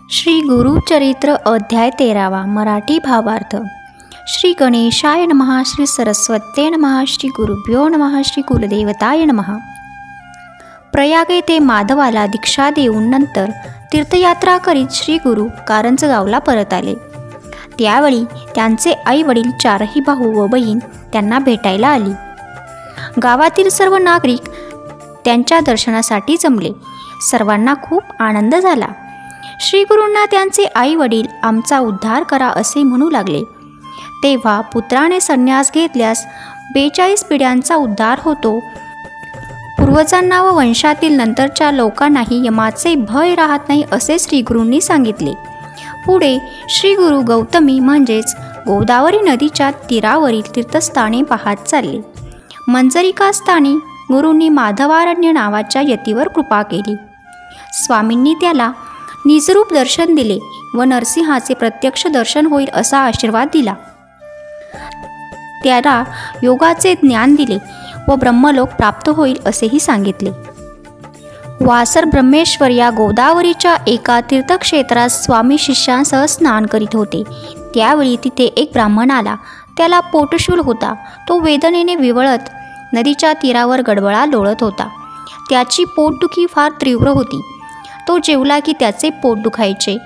श्री गुरुचरित्र अध्याय 13 मराठी भावार्थ। श्री गणेशाय नमः, श्री सरस्वत्ये नमः, श्री गुरुभ्यो नमः, श्री कुलदेवताय नमः। प्रयाग येथे माधवाला दीक्षा देऊन नंतर तीर्थयात्रा करीत श्री गुरु कारंजगावला परत आले। त्यावेळी त्यांचे आई वडील चारही भाऊ व बहीण त्यांना भेटायला आली। गावातील सर्व नागरिक त्यांच्या दर्शनासाठी जमले। सर्वांना खूप आनंद झाला। श्री गुरूंना त्यांचे आई वडील आमचा उद्धार करा असे म्हणू लागले। तेव्हा पुत्राने संन्यास घेतल्यास 42 पिढ्यांचा उद्धार होतो। पूर्वजांना व वंशातील नंतरच्या लोकांनाही यमाचे भय राहत नाही असे श्री गुरूंनी सांगितले। पुढे श्री गुरु गौतमी म्हणजेच गोदावरी नदीच्या तीरावरील तीर्थस्थाने पाहत चालले। मंजरिका स्थानी गुरूंनी माधवारण्य नावाच्या यतीवर कृपा केली। स्वामींनी त्याला निजरूप दर्शन दिले व नरसिंहाचे प्रत्यक्ष दर्शन होईल असा आशीर्वाद दिला। त्याला योगाचे ज्ञान दिले व ब्रह्मलोक प्राप्त होईल असेही सांगितले। वासर ब्रह्मेश्वर या गोदावरीच्या एका तीर्थक्षेत्रात स्वामी शिष्यांसह स्नान करीत होते। त्यावेळी तिथे एक ब्राह्मण आला। त्याला पोटशूल होता। तो वेदनेने विवळत नदीच्या तीरावर गडबडा लोळत होता। त्याची पोटदुखी फार तीव्र होती। तो जेवला की त्याचे पोट दुखायचे।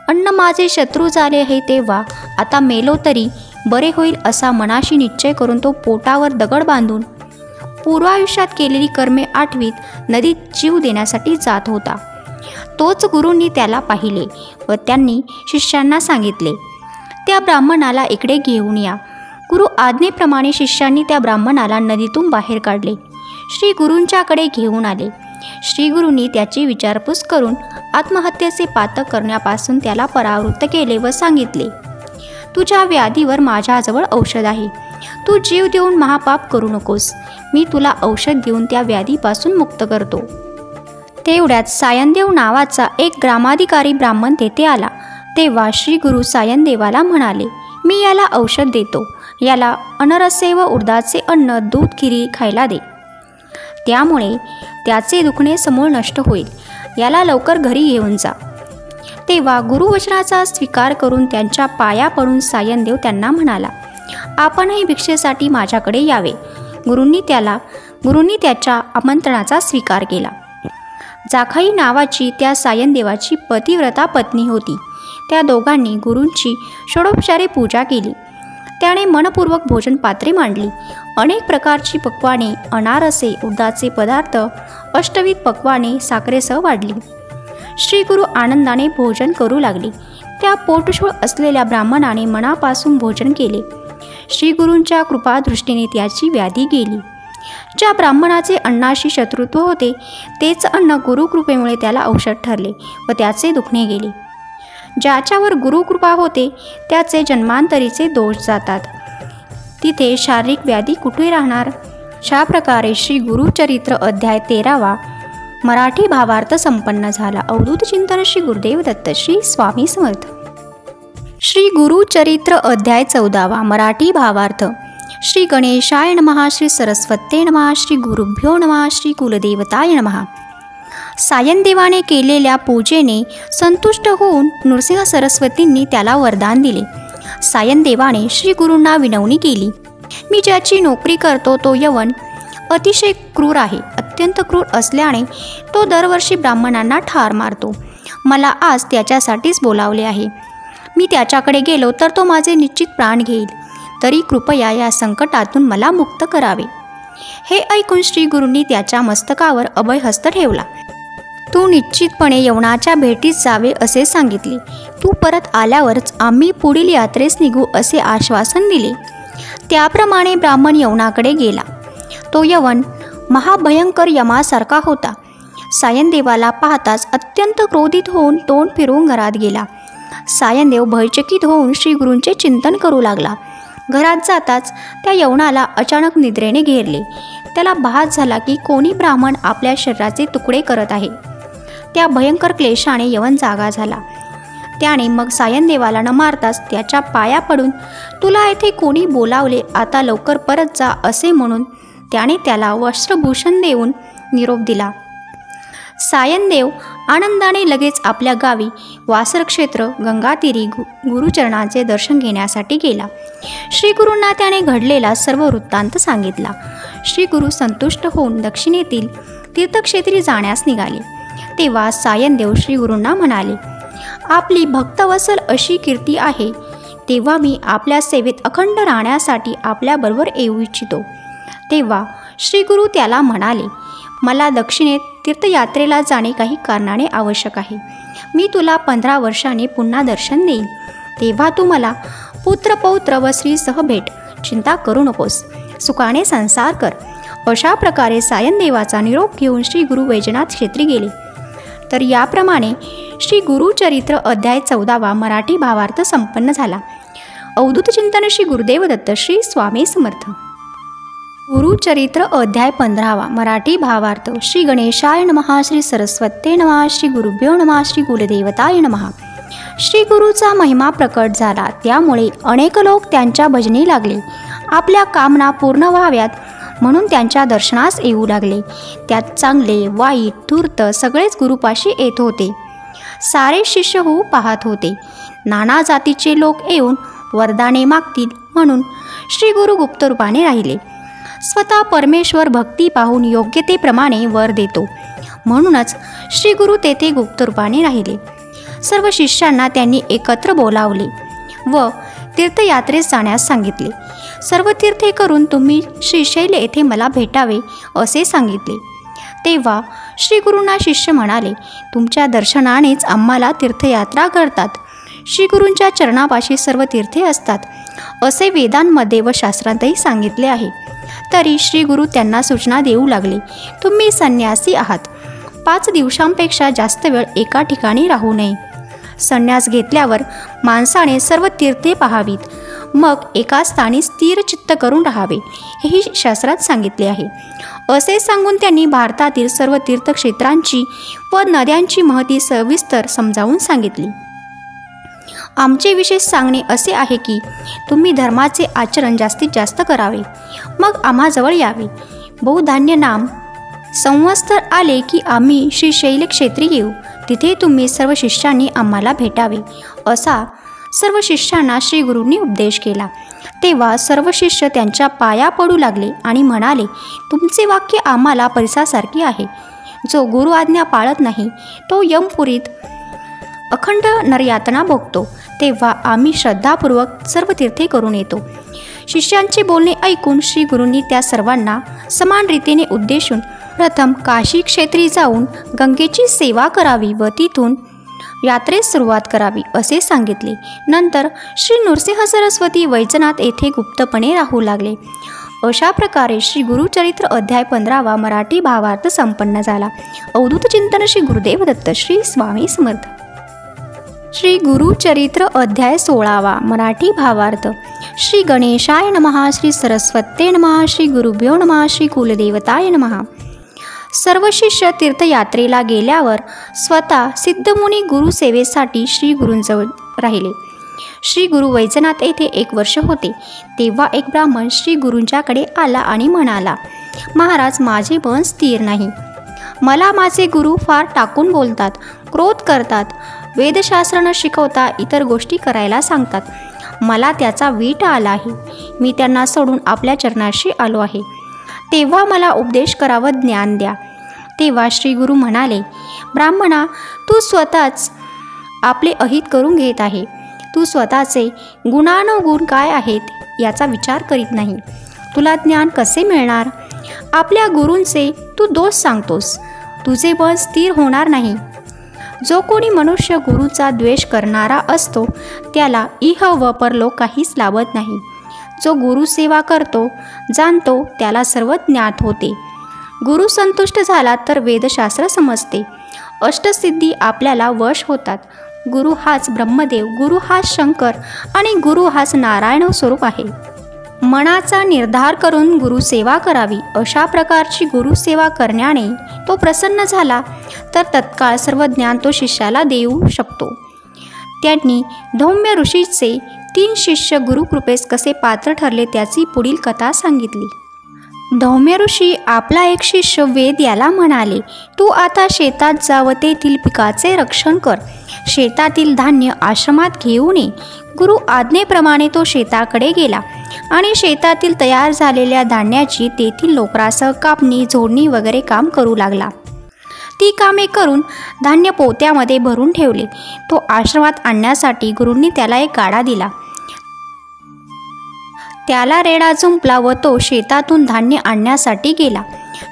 अन्न माझे शत्रू झाले आहे, तेव्हा आता मेलो तरी बरे होईल असा मनाशी निश्चय करून तो पोटावर दगड बांधून पूर्वायुष्यात केलेली कर्मे आठवीत नदीत जीव देण्यासाठी जात होता। तोच गुरूंनी त्याला पाहिले व त्यांनी शिष्यांना सांगितले, त्या ब्राह्मणाला इकडे घेऊन या। गुरु आज्ञेप्रमाणे शिष्यांनी त्या ब्राह्मणाला नदीतून बाहेर काढले। श्री गुरूंच्याकडे घेऊन आले। श्री गुरूंनी त्याची विचारपूस करून आत्महत्येचे पातक करण्यापासून त्याला परावृत्त केले व सांगितले, तुझ्या व्याधीवर माझ्याजवळ औषध आहे। तू जीव देऊन महापाप करू नकोस। मी तुला औषध देऊन त्या व्याधीपासून मुक्त करतो। तेवढ्यात सायनदेव नावाचा एक ग्रामाधिकारी ब्राह्मण तेथे आला। तेव्हा श्री गुरु सायनदेवाला म्हणाले, मी याला औषध देतो। याला अनरसे व उडदाचे अन्न, दूध, खिरी खायला दे। त्यामुळे त्याचे दुखणे समूळ नष्ट होईल। याला लवकर घरी घेऊन जा। तेव्हा गुरुवचनाचा स्वीकार करून त्यांच्या पाया पडून सायनदेव त्यांना म्हणाला, आपणही भिक्षेसाठी माझ्याकडे यावे। गुरूंनी त्याच्या आमंत्रणाचा स्वीकार केला। जाखाई नावाची त्या सायनदेवाची पतिव्रता पत्नी होती। त्या दोघांनी गुरूंची षोडोपचारे पूजा केली। त्याने मनपूर्वक भोजन पात्रे मांडली। अनेक प्रकारची पक्वाने, अनारसे, उडदाचे पदार्थ, अष्टविध पक्वाने साखरेसह वाढली। श्री गुरु आनंदाने भोजन करू लागले। त्या पोटशूळ असलेल्या ब्राह्मणाने मनापासून भोजन केले। श्री गुरूंच्या कृपादृष्टीने त्याची व्याधी गेली। ज्या ब्राह्मणाचे अन्नाशी शत्रुत्व होते तेच अन्न गुरुकृपेमुळे त्याला औषध ठरले व त्याचे दुखणे गेले। ज्याच्यावर गुरुकृपा होते त्याचे जन्मांतरीचे दोष जातात। तिथे शारीरिक व्याधी कुठे राहणार। अशा प्रकारे श्री गुरुचरित्र अध्याय 13 मराठी भावार्थ संपन्न झाला। अवधूत चिंतन श्री गुरुदेव दत्त श्री स्वामी समर्थ। श्री गुरुचरित्र अध्याय 14 मराठी भावार्थ। श्री गणेशाय नमः, श्री सरस्वत्ये नमः, श्री गुरुभ्यो नमः, श्री कुलदेवताय नमः। सायनदेवाने केलेल्या पूजेने संतुष्ट होऊन नृसिंह सरस्वतींनी त्याला वरदान दिले। सायनदेवाने श्री गुरूंना विनवणी केली, मी ज्याची नोकरी करतो तो यवन अतिशय क्रूर आहे। अत्यंत क्रूर असल्याने तो दरवर्षी ब्राह्मणांना ठार मारतो। मला आज त्याच्यासाठीच बोलावले आहे। मी त्याच्याकडे गेलो तर तो माझे निश्चित प्राण घेईल। तरी कृपया या संकटातून मला मुक्त करावे। हे ऐकून श्री गुरूंनी त्याच्या मस्तकावर अभयहस्त ठेवला। तू निश्चितपणे यवनाच्या भेटीस जावे असे सांगितले। तू परत आल्यावरच आम्ही पुढील यात्रेस निघू असे आश्वासन दिले। त्याप्रमाणे ब्राह्मण यवनाकडे गेला। तो यवन महाभयंकर यमासारखा होता। सायनदेवाला पाहताच अत्यंत क्रोधित होऊन तोंड फिरवून घरात गेला। सायनदेव भयचकित होऊन श्री गुरूंचे चिंतन करू लागला। घरात जाताच त्या यवनाला अचानक निद्रेने घेरले। त्याला भास झाला की कोणी ब्राह्मण आपल्या शरीराचे तुकडे करत आहे। त्या भयंकर क्लेशाने यवन जागा झाला। त्याने मग सायनदेवाला न मारताच त्याच्या पाया पडून, तुला येथे कोणी बोलावले, आता लवकर परत जा असे म्हणून त्याने त्याला वस्त्रभूषण देऊन निरोप दिला। सायनदेव आनंदाने लगेच आपल्या गावी वासर क्षेत्र गंगातीरी गुरुचरणांचे दर्शन घेण्यासाठी गेला. श्री गुरूंना त्याने घडलेला सर्व वृत्तांत सांगितला. श्री गुरु संतुष्ट होऊन दक्षिणेतील तीर्थक्षेत्री जाण्यास निघाले. तेव्हा सायनदेव श्री गुरूंना म्हणाले, आपली भक्तवत्सल अशी कीर्ती आहे, तेव्हा मी आपल्या सेवेत अखंड राहण्यासाठी आपल्याबरोबर येऊ इच्छितो. तेव्हा श्री गुरु त्याला म्हणाले, मला दक्षिणेत तीर्थयात्रेला जाणे काही कारणाने आवश्यक आहे. मी तुला 15 वर्षांनी पुन्हा दर्शन देईन. तेव्हा तू मला पुत्र पौत्र व स्त्रीसह भेट. चिंता करू नकोस, सुखाने संसार कर. अशा प्रकारे सायनदेवाचा निरोप घेऊन श्री गुरु वैजनाथ क्षेत्री गेले. तर याप्रमाणे श्री गुरुचरित्र अध्याय 14 मराठी भावार्थ संपन्न झाला. अवधूत चिंतन श्री गुरुदेव दत्त श्री स्वामी समर्थ. गुरुचरित्र अध्याय 15 मराठी भावार्थ. श्री गणेशाय नमः. श्री सरस्वते नमः. श्री गुरुभ्यो नमः. श्री कुलदेवताय नमः. श्री गुरुचा महिमा प्रकट झाला, त्यामुळे अनेक लोक त्यांच्या भजनी लागले. आपल्या कामना पूर्ण व्हाव्यात म्हणून त्यांच्या दर्शनास येऊ लागले. त्यात चांगले वाईट धूर्त सगळेच गुरुपाशी येत होते. सारे शिष्य होऊ पाहत होते. नाना जातीचे लोक येऊन वरदाने मागतील म्हणून श्री गुरु गुप्तरूपाने राहिले. स्वतः परमेश्वर भक्ती पाहून योग्यतेप्रमाणे वर देतो, म्हणूनच श्री गुरु तेथे गुप्तरूपाने राहिले. सर्व शिष्यांना त्यांनी एकत्र बोलावले व तीर्थयात्रेस जाण्यास सांगितले. सर्व तीर्थे करून तुम्ही श्रीशैल येथे मला भेटावे असे सांगितले. तेव्हा श्री गुरूंना शिष्य म्हणाले, तुमच्या दर्शनानेच आम्हाला तीर्थयात्रा करतात. श्री गुरूंच्या चरणापाशी सर्व तीर्थे असतात असे वेदांमध्ये व शास्त्रांतही सांगितले आहे. तरी श्री गुरु त्यांना सूचना देऊ लागले, तुम्ही संन्यासी आहात. 5 दिवसांपेक्षा जास्त वेळ एका ठिकाणी राहू नये. संन्यास घेतल्यावर माणसाने सर्व तीर्थे पाहावीत, मग एका स्थानी स्थिर चित्त करून राहावे, हेही शास्त्रात सांगितले आहे. असे सांगून त्यांनी भारतातील सर्व तीर्थक्षेत्रांची व नद्यांची महती सविस्तर समजावून सांगितली. आमचे विशेष सांगणे असे आहे की तुम्ही धर्माचे आचरण जास्तीत जास्त करावे, मग आम्हाजवळ यावे. बहुधान्य नाम संवत्सर आले की आम्ही श्रीशैल क्षेत्री येऊ. तिथे तुम्ही सर्व शिष्यांनी आम्हाला भेटावे, असा सर्व शिष्यांना श्री गुरूंनी उपदेश केला. तेव्हा सर्व शिष्य त्यांच्या पाया पडू लागले आणि म्हणाले, तुमचे वाक्य आम्हाला परिसासारखे आहे. जो गुरु आज्ञा पाळत नाही तो यमपुरीत अखंड नरयातना भोगतो. तेव्हा आम्ही श्रद्धापूर्वक सर्व तीर्थे करून येतो. शिष्यांचे बोलणे ऐकून श्री गुरूंनी त्या सर्वांना समान रीतीने उद्देशून प्रथम काशी क्षेत्री जाऊन गंगेची सेवा करावी व तिथून यात्रेस सुरुवात करावी असे सांगितले. नंतर श्री नृसिंह सरस्वती वैजनाथ येथे गुप्तपणे राहू लागले. अशा प्रकारे श्री गुरुचरित्र अध्याय 15 मराठी भावार्थ संपन्न झाला. अवधूत चिंतन श्री गुरुदेव दत्त श्री स्वामी समर्थ. श्री गुरुचरित्र अध्याय 16 मराठी भावार्थ. श्री गणेशाय नमः. श्री सरस्वते नमः. श्री गुरुभ्यो नमः. श्री कुलदेवताय नमः. सर्व शिष्य तीर्थयात्रेला गेल्यावर स्वतः सिद्धमुनी गुरुसेवेसाठी श्री गुरूंजवळ राहिले. श्री गुरु वैजनाथ येथे 1 वर्ष होते. तेव्हा एक ब्राह्मण श्री गुरूंच्याकडे आला आणि म्हणाला, महाराज, माझे मन स्थिर नाही. मला माझे गुरु फार टाकून बोलतात, क्रोध करतात, वेदशास्त्र न शिकवता इतर गोष्टी करायला सांगतात. मला त्याचा वीट आला आहे. मी त्यांना सोडून आपल्या चरणाशी आलो आहे. तेव्हा मला उपदेश करावा, ज्ञान द्या. तेव्हा श्री गुरु म्हणाले, ब्राह्मणा, तू स्वतःच आपले अहित करून घेत आहे. तू स्वतःचे गुणानुगुण काय आहेत याचा विचार करीत नाही. तुला ज्ञान कसे मिळणार? आपल्या गुरूंचे तू दोष सांगतोस. तुझे मन स्थिर होणार नाही. जो कोणी मनुष्य गुरूचा द्वेष करणारा असतो त्याला इह व परलोक काहीच लाभत नाही. जो गुरु सेवा करतो, जाणतो, त्याला सर्व ज्ञात होते. गुरु संतुष्ट झाला तर वेदशास्त्र समजते. अष्टसिद्धी आपल्याला वश होतात. गुरु हाच ब्रह्मदेव, गुरु हाच शंकर आणि गुरु हाच नारायण स्वरूप आहे. मनाचा निर्धार करून गुरुसेवा करावी. अशा प्रकारची गुरुसेवा करण्याने तो प्रसन्न झाला तर तत्काळ सर्व ज्ञान तो शिष्याला देऊ शकतो. त्यांनी धौम्य ऋषीचे 3 शिष्य गुरुकृपेस कसे पात्र ठरले त्याची पुढील कथा सांगितली. धौम्य ऋषी आपला एक शिष्य वेद याला म्हणाले, तू आता शेतात जा व तेथील पिकाचे रक्षण कर. शेतातील धान्य आश्रमात घेऊन ये. गुरु आज्ञेप्रमाणे तो शेताकडे गेला आणि शेतातील तयार झालेल्या धान्याची तेथील लोकरासह कापणी, झोडणी वगैरे काम करू लागला. ती कामे करून धान्य पोत्यामध्ये भरून ठेवले. तो आश्रमात आणण्यासाठी गुरूंनी त्याला एक गाडा दिला. त्याला रेडा जुंपला व तो शेतातून धान्य आणण्यासाठी गेला.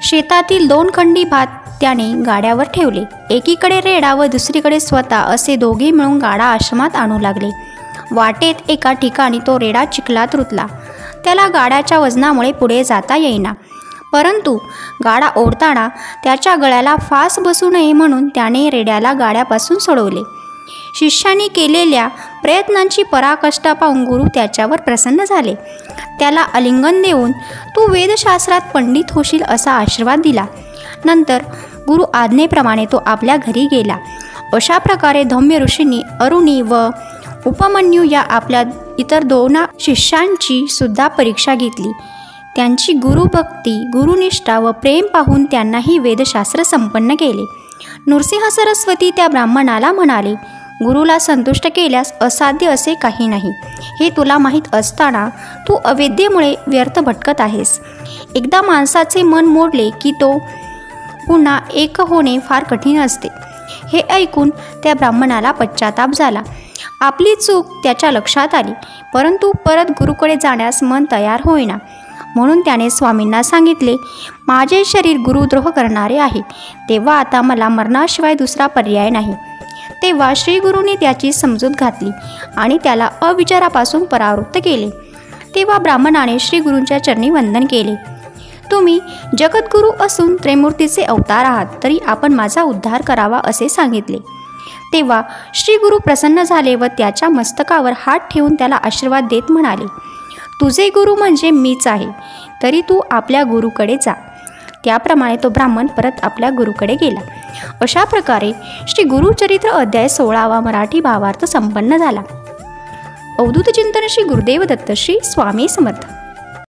शेतातील 2 खंडी भात त्याने गाड्यावर ठेवले. एकीकडे रेडा व दुसरीकडे स्वतः असे दोघे मिळून गाडा आश्रमात आणू लागले. वाटेत एका ठिकाणी तो रेडा चिखलात रुतला. त्याला गाड्याच्या वजनामुळे पुढे जाता येईना. परंतु गाडा ओढताना त्याच्या गळ्याला फास बसू नये म्हणून त्याने रेड्याला गाड्यापासून सोडवले. शिष्याने केलेल्या प्रयत्नांची पराकाष्ठा पाहून गुरु त्याच्यावर प्रसन्न झाले. त्याला आलिंगन देऊन तू वेदशास्त्रात पंडित होशील असा आशीर्वाद दिला. नंतर गुरु आज्ञेप्रमाणे तो आपल्या घरी गेला. अशा प्रकारे धौम्य ऋषींनी अरुणी व उपमन्यू या आपल्या इतर 2 शिष्यांची सुद्धा परीक्षा घेतली. त्यांची गुरुभक्ती, गुरुनिष्ठा व प्रेम पाहून त्यांनाही वेदशास्त्र संपन्न केले. नृसिंह सरस्वती त्या ब्राह्मणाला म्हणाले, गुरुला संतुष्ट केल्यास असाध्य असे काही नाही. हे तुला माहीत असताना तू अविद्येमुळे व्यर्थ भटकत आहेस. एकदा माणसाचे मन मोडले की तो पुन्हा एक होणे फार कठीण असते. हे ऐकून त्या ब्राह्मणाला पश्चाताप झाला. आपली चूक त्याच्या लक्षात आली, परंतु परत गुरुकडे जाण्यास मन तयार होईना. म्हणून त्याने स्वामींना सांगितले, माझे शरीर गुरुद्रोह करणारे आहे, तेव्हा आता मला मरणाशिवाय दुसरा पर्याय नाही. तेव्हा श्रीगुरूंनी त्याची समजूत घातली आणि त्याला अविचारापासून परावृत्त केले. तेव्हा ब्राह्मणाने श्रीगुरूंच्या चरणी वंदन केले. तुम्ही जगद्गुरू असून त्रैमूर्तीचे अवतार आहात, तरी आपण माझा उद्धार करावा असे सांगितले. तेव्हा श्रीगुरू प्रसन्न झाले व त्याच्या मस्तकावर हात ठेवून त्याला आशीर्वाद देत म्हणाले, तुझे गुरु म्हणजे मीच आहे, तरी तू आपल्या गुरुकडे जा. त्याप्रमाणे तो ब्राह्मण परत आपल्या गुरुकडे गेला. अशा प्रकारे श्री गुरुचरित्र अध्याय 16वा मराठी भावार्थ संपन्न झाला. अवधूत चिंतन श्री गुरुदेव दत्त श्री स्वामी समर्थ.